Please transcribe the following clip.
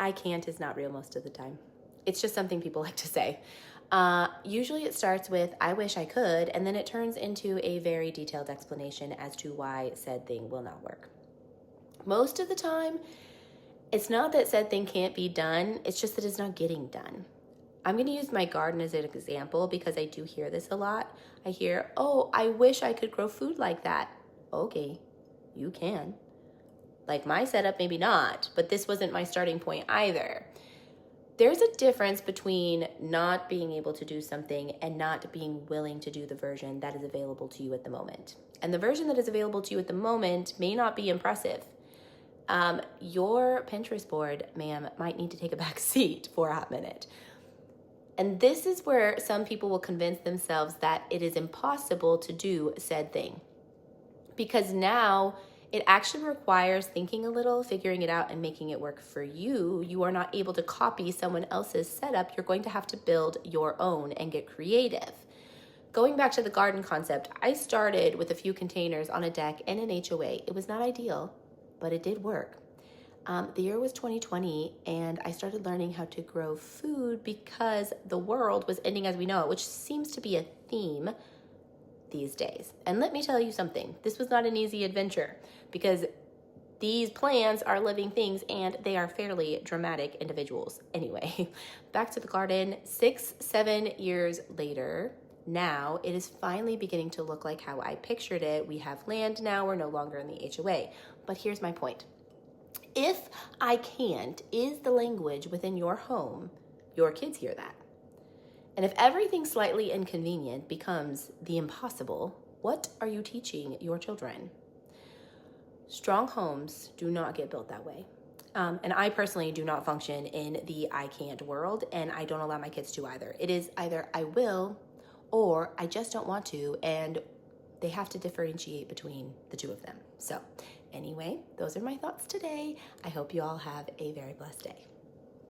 I can't is not real most of the time. It's just something people like to say. Usually it starts with, I wish I could, and then it turns into a very detailed explanation as to why said thing will not work. Most of the time, it's not that said thing can't be done, it's just that it's not getting done. I'm going to use my garden as an example because I do hear this a lot. I hear, oh, I wish I could grow food like that. Okay, you can. Like my setup, maybe not, but this wasn't my starting point either. There's a difference between not being able to do something and not being willing to do the version that is available to you at the moment. And the version that is available to you at the moment may not be impressive. Your Pinterest board, ma'am, might need to take a back seat for a hot minute. And this is where some people will convince themselves that it is impossible to do said thing. Because now it actually requires thinking a little, figuring it out, and making it work for you. You are not able to copy someone else's setup. You're going to have to build your own and get creative. Going back to the garden concept, I started with a few containers on a deck and an HOA. It was not ideal, but it did work. The year was 2020, and I started learning how to grow food because the world was ending as we know it, which seems to be a theme these days. And let me tell you something, this was not an easy adventure because these plants are living things and they are fairly dramatic individuals. Anyway, back to the garden, 6-7 years later, now it is finally beginning to look like how I pictured it. We have land now, we're no longer in the HOA. But here's my point. If I can't is the language within your home, your kids hear that. And if everything slightly inconvenient becomes the impossible, what are you teaching your children? Strong homes do not get built that way. And I personally do not function in the I can't world, and I don't allow my kids to either. It is either I will or I just don't want to, and they have to differentiate between the two of them. So anyway, those are my thoughts today. I hope you all have a very blessed day.